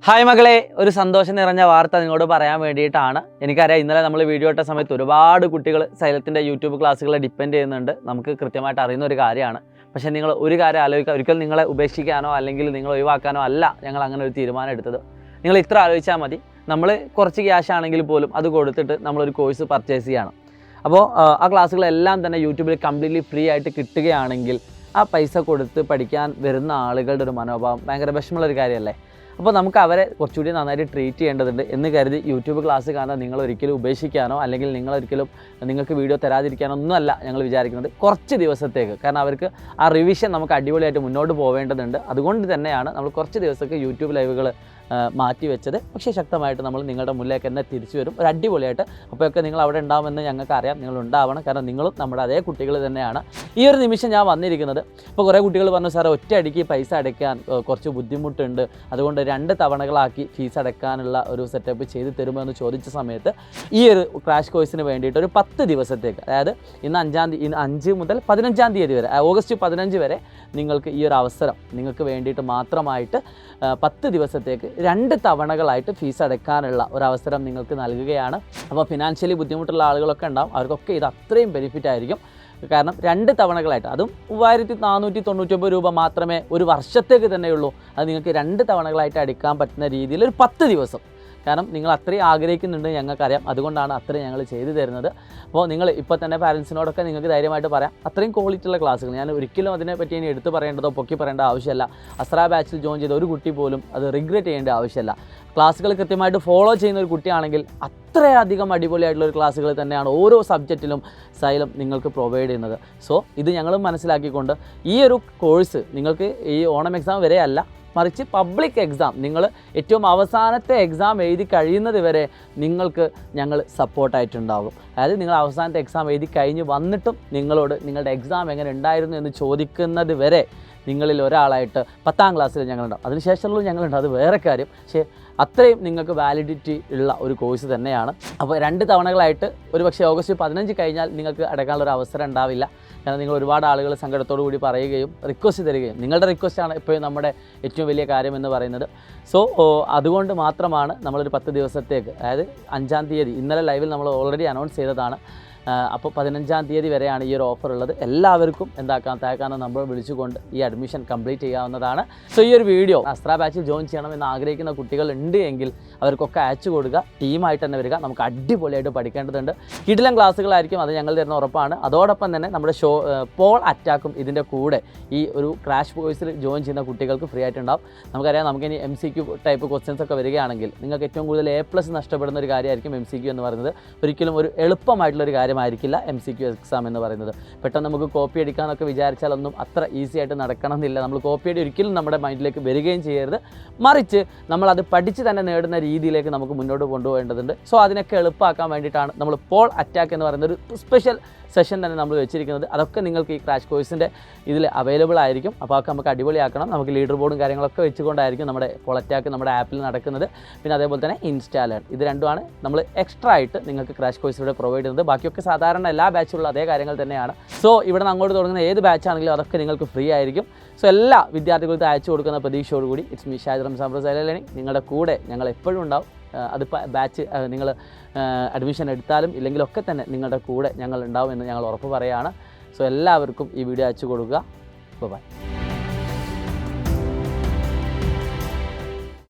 Hi മകളെ, ഒരു സന്തോഷം നിറഞ്ഞ വാർത്ത നിങ്ങളോട് പറയാൻ വേണ്ടിയിട്ടാണ്. എനിക്കറിയാം ഇന്നലെ നമ്മൾ വീഡിയോ ഇട്ട സമയത്ത് ഒരുപാട് കുട്ടികൾ സൈലത്തിൻ്റെ യൂട്യൂബ് ക്ലാസ്സുകളെ ഡിപ്പെൻഡ് ചെയ്യുന്നുണ്ട്. നമുക്ക് കൃത്യമായിട്ട് അറിയുന്ന ഒരു കാര്യമാണ്. പക്ഷേ നിങ്ങൾ ഒരു കാര്യം ആലോചിക്കുക, ഒരിക്കലും നിങ്ങളെ ഉപേക്ഷിക്കാനോ അല്ലെങ്കിൽ നിങ്ങൾ ഒഴിവാക്കാനോ അല്ല ഞങ്ങൾ അങ്ങനെ ഒരു തീരുമാനം എടുത്തത്. നിങ്ങൾ ഇത്ര ആലോചിച്ചാൽ മതി. നമ്മൾ കുറച്ച് ക്യാഷ് ആണെങ്കിൽ പോലും അത് കൊടുത്തിട്ട് നമ്മളൊരു കോഴ്സ് പർച്ചേസ് ചെയ്യണം. അപ്പോൾ ആ ക്ലാസ്സുകളെല്ലാം തന്നെ യൂട്യൂബിൽ കംപ്ലീറ്റ്ലി ഫ്രീ ആയിട്ട് കിട്ടുകയാണെങ്കിൽ ആ പൈസ കൊടുത്ത് പഠിക്കാൻ വരുന്ന ആളുകളുടെ ഒരു മനോഭാവം ഭയങ്കര വിഷമമുള്ളൊരു കാര്യമല്ലേ. അപ്പോൾ നമുക്ക് അവരെ കുറച്ചുകൂടി നന്നായിട്ട് ട്രീറ്റ് ചെയ്യേണ്ടതുണ്ട് എന്ന് കരുതി യൂട്യൂബ് ക്ലാസ് കാണാൻ നിങ്ങൾ ഒരിക്കലും ഉപേക്ഷിക്കാനോ അല്ലെങ്കിൽ നിങ്ങൾക്ക് വീഡിയോ തരാതിരിക്കാനോ ഒന്നുമല്ല ഞങ്ങൾ വിചാരിക്കുന്നത്. കുറച്ച് ദിവസത്തേക്ക്, കാരണം അവർക്ക് ആ റിവിഷൻ നമുക്ക് അടിപൊളിയായിട്ട് മുന്നോട്ട് പോവേണ്ടതുണ്ട്. അതുകൊണ്ട് തന്നെയാണ് നമ്മൾ കുറച്ച് ദിവസത്തേക്ക് യൂട്യൂബ് ലൈവുകൾ മാറ്റി വെച്ചത്. പക്ഷേ ശക്തമായിട്ട് നമ്മൾ നിങ്ങളുടെ മുന്നിലേക്ക് തന്നെ തിരിച്ചു വരും, ഒരു അടിപൊളിയായിട്ട്. അപ്പോഴൊക്കെ നിങ്ങൾ അവിടെ ഉണ്ടാവുമെന്ന് ഞങ്ങൾക്ക് അറിയാം. നിങ്ങൾ ഉണ്ടാവണം, കാരണം നിങ്ങളും നമ്മുടെ അതേ കുട്ടികൾ തന്നെയാണ്. ഈ ഒരു നിമിഷം ഞാൻ വന്നിരിക്കുന്നത്, ഇപ്പോൾ കുറേ കുട്ടികൾ പറഞ്ഞു സാറേ ഒറ്റയടിക്ക് പൈസ അടയ്ക്കാൻ കുറച്ച് ബുദ്ധിമുട്ടുണ്ട്, അതുകൊണ്ട് 2 തവണകളാക്കി ഫീസ് അടയ്ക്കാനുള്ള ഒരു സെറ്റപ്പ് ചെയ്ത് തരുമോ എന്ന് ചോദിച്ച സമയത്ത് ഈ ഒരു ക്രാഷ് കോഴ്സിന് വേണ്ടിയിട്ട് ഒരു 10 ദിവസത്തേക്ക്, അതായത് ഇന്ന് 5 മുതൽ 15 തീയതി വരെ, ഓഗസ്റ്റ് 15 വരെ നിങ്ങൾക്ക് ഈ ഒരു അവസരം നിങ്ങൾക്ക് വേണ്ടിയിട്ട് മാത്രമായിട്ട് 10 ദിവസത്തേക്ക് 2 തവണകളായിട്ട് ഫീസ് അടയ്ക്കാനുള്ള ഒരവസരം നിങ്ങൾക്ക് നൽകുകയാണ്. അപ്പോൾ ഫിനാൻഷ്യലി ബുദ്ധിമുട്ടുള്ള ആളുകളൊക്കെ ഉണ്ടാവും, അവർക്കൊക്കെ ഇത് അത്രയും ബെനിഫിറ്റ് ആയിരിക്കും. കാരണം 2 തവണകളായിട്ട്, അതും 3499 രൂപ മാത്രമേ ഒരു വർഷത്തേക്ക് തന്നെയുള്ളൂ. അത് നിങ്ങൾക്ക് 2 തവണകളായിട്ട് അടയ്ക്കാൻ പറ്റുന്ന രീതിയിൽ ഒരു 10 ദിവസം, കാരണം നിങ്ങൾ അത്രയും ആഗ്രഹിക്കുന്നുണ്ട് ഞങ്ങൾക്കറിയാം. അതുകൊണ്ടാണ് അത്രയും ഞങ്ങൾ ചെയ്തു തരുന്നത്. അപ്പോൾ നിങ്ങൾ ഇപ്പോൾ തന്നെ പാരൻസിനോടൊക്കെ നിങ്ങൾക്ക് ധൈര്യമായിട്ട് പറയാം, അത്രയും ക്വാളിറ്റി ഉള്ള ക്ലാസ്സുകൾ. ഞാൻ ഒരിക്കലും അതിനെപ്പറ്റി ഇനി എടുത്ത് പറയേണ്ടതോ പൊക്കി പറയേണ്ട ആവശ്യമില്ല. അസ്ര ബാച്ചിൽ ജോയിൻ ചെയ്ത ഒരു കുട്ടി പോലും അത് റിഗ്രറ്റ് ചെയ്യേണ്ട ആവശ്യമില്ല. ക്ലാസ്സുകൾ കൃത്യമായിട്ട് ഫോളോ ചെയ്യുന്ന ഒരു കുട്ടിയാണെങ്കിൽ അത്രയധികം അടിപൊളിയായിട്ടുള്ളൊരു ക്ലാസ്സുകൾ തന്നെയാണ് ഓരോ സബ്ജക്റ്റിലും സൈലം നിങ്ങൾക്ക് പ്രൊവൈഡ് ചെയ്യുന്നത്. സോ ഇത് ഞങ്ങളും മനസ്സിലാക്കിക്കൊണ്ട് ഈ ഒരു കോഴ്സ് നിങ്ങൾക്ക് ഈ ഓണം എക്സാം വരെ അല്ല, മറിച്ച് പബ്ലിക് എക്സാം, നിങ്ങൾ ഏറ്റവും അവസാനത്തെ എക്സാം എഴുതി കഴിയുന്നത് വരെ നിങ്ങൾക്ക് ഞങ്ങൾ സപ്പോർട്ടായിട്ടുണ്ടാകും. അതായത് നിങ്ങൾ അവസാനത്തെ എക്സാം എഴുതി കഴിഞ്ഞ് വന്നിട്ടും നിങ്ങളോട് നിങ്ങളുടെ എക്സാം എങ്ങനെ ഉണ്ടായിരുന്നു എന്ന് ചോദിക്കുന്നത് വരെ നിങ്ങളിൽ ഒരാളായിട്ട് 10ാം ക്ലാസ്സിൽ ഞങ്ങളുണ്ടാവും. അതിനുശേഷമുള്ള ഞങ്ങളുണ്ട്, അത് വേറെ കാര്യം. പക്ഷേ അത്രയും നിങ്ങൾക്ക് വാലിഡിറ്റി ഉള്ള ഒരു കോഴ്സ് തന്നെയാണ്. അപ്പോൾ 2 തവണകളായിട്ട് ഒരു പക്ഷേ ഓഗസ്റ്റ് 15 കഴിഞ്ഞാൽ നിങ്ങൾക്ക് അടയ്ക്കാനുള്ളൊരു അവസരം ഉണ്ടാവില്ല. കാരണം നിങ്ങൾ ഒരുപാട് ആളുകൾ സങ്കടത്തോടു കൂടി പറയുകയും റിക്വസ്റ്റ് തരികയും, നിങ്ങളുടെ റിക്വസ്റ്റാണ് എപ്പോഴും നമ്മുടെ ഏറ്റവും വലിയ കാര്യം എന്ന് പറയുന്നത്. സോ അതുകൊണ്ട് മാത്രമാണ് നമ്മളൊരു 10 ദിവസത്തേക്ക്, അതായത് 5ാം തീയതി, ഇന്നലെ ലൈവിൽ നമ്മൾ ഓൾറെഡി അനൗൺസ് ചെയ്തതാണ്. അപ്പോൾ 15ാം തീയതി വരെയാണ് ഈ ഒരു ഓഫർ ഉള്ളത്. എല്ലാവർക്കും താഴെക്കാണുന്ന നമ്പർ വിളിച്ചുകൊണ്ട് ഈ അഡ്മിഷൻ കംപ്ലീറ്റ് ചെയ്യാവുന്നതാണ്. സോ ഈ ഒരു വീഡിയോ അസ്ര ബാച്ചിൽ ജോയിൻ ചെയ്യണമെന്ന് ആഗ്രഹിക്കുന്ന കുട്ടികളുണ്ട് എങ്കിൽ അവർക്കൊക്കെ അയച്ചു കൊടുക്കുക. ടീമായിട്ട് തന്നെ വരിക, നമുക്ക് അടിപൊളിയായിട്ട് പഠിക്കേണ്ടതുണ്ട്. കിടിലൻ ക്ലാസ്സുകളായിരിക്കും, അത് ഞങ്ങൾ തരുന്ന ഉറപ്പാണ്. അതോടൊപ്പം തന്നെ നമ്മുടെ പോൾ അറ്റാക്കും ഇതിൻ്റെ കൂടെ ഈ ഒരു ക്രാഷ് കോഴ്സിൽ ജോയിൻ ചെയ്യുന്ന കുട്ടികൾക്ക് ഫ്രീ ആയിട്ടുണ്ടാവും. നമുക്കറിയാം, നമുക്കിനി MCQ ടൈപ്പ് ക്വസ്റ്റ്യൻസ് ഒക്കെ വരികയാണെങ്കിൽ നിങ്ങൾക്ക് ഏറ്റവും കൂടുതൽ A+ നഷ്ടപ്പെടുന്ന ഒരു കാര്യമായിരിക്കും MCQ എന്ന് പറയുന്നത്. ഒരിക്കലും ഒരു എളുപ്പമായിട്ടുള്ളൊരു കാര്യമായിരിക്കില്ല MCQ എക്സാം എന്ന് പറയുന്നത്. പെട്ടെന്ന് നമുക്ക് കോപ്പി അടിക്കാനൊക്കെ വിചാരിച്ചാലൊന്നും അത്ര ഈസി ആയിട്ട് നടക്കണമെന്നില്ല. നമ്മൾ കോപ്പി അടി ഒരിക്കലും നമ്മുടെ മൈൻഡിലേക്ക് വരികയും ചെയ്യരുത്, മറിച്ച് നമ്മളത് പഠിച്ച് തന്നെ നേടുന്ന രീതിയിലേക്ക് നമുക്ക് മുന്നോട്ട് കൊണ്ടുപോകേണ്ടതുണ്ട്. സോ അതിനൊക്കെ എളുപ്പമാക്കാൻ വേണ്ടിയിട്ടാണ് നമ്മൾ പോൾ അറ്റാക്ക് എന്ന് പറയുന്ന ഒരു സ്പെഷ്യൽ സെഷൻ തന്നെ നമ്മൾ വെച്ചിരിക്കുന്നത്. അതൊക്കെ നിങ്ങൾക്ക് ഈ ക്രാഷ് കോഴ്സിൻ്റെ ഇതിൽ അവൈലബിൾ ആയിരിക്കും. അപ്പോൾ അതൊക്കെ നമുക്ക് അടിപൊളിയാക്കണം. നമുക്ക് ലീഡർ ബോർഡും കാര്യങ്ങളൊക്കെ വെച്ചുകൊണ്ടായിരിക്കും നമ്മുടെ പോൾ അറ്റാക്ക് നമ്മുടെ ആപ്പിൽ നടക്കുന്നത്. പിന്നെ അതേപോലെ തന്നെ ഇൻസ്റ്റാലേൺ, ഇത് രണ്ടുമാണ് നമ്മൾ എക്സ്ട്രാ ആയിട്ട് നിങ്ങൾക്ക് ക്രാഷ് കോഴ്സിലൂടെ പ്രൊവൈഡ് ചെയ്യുന്നത്. ബാക്കിയൊക്കെ സാധാരണ എല്ലാ ബാച്ചിലുള്ള അതേ കാര്യങ്ങൾ തന്നെയാണ്. സോ ഇവിടെ നിന്ന് അങ്ങോട്ട് തുടങ്ങുന്ന ഏത് ബാച്ചാണെങ്കിലും അതൊക്കെ നിങ്ങൾക്ക് ഫ്രീ ആയിരിക്കും. സോ എല്ലാ വിദ്യാർത്ഥികൾക്കും അയച്ചു കൊടുക്കുന്ന പ്രതീക്ഷയോടുകൂടി it's me Shahid Ramzan silent learning നിങ്ങളുടെ കൂടെ ഞങ്ങൾ എപ്പോഴും ഉണ്ടാവും. അതിപ്പോൾ ബാച്ച് നിങ്ങൾ അഡ്മിഷൻ എടുത്താലും ഇല്ലെങ്കിലൊക്കെ തന്നെ നിങ്ങളുടെ കൂടെ ഞങ്ങൾ ഉണ്ടാവും എന്ന് ഞങ്ങൾ ഉറപ്പ് പറയുകയാണ്. സോ എല്ലാവർക്കും ഈ വീഡിയോ അയച്ചു കൊടുക്കുക. ബൈ.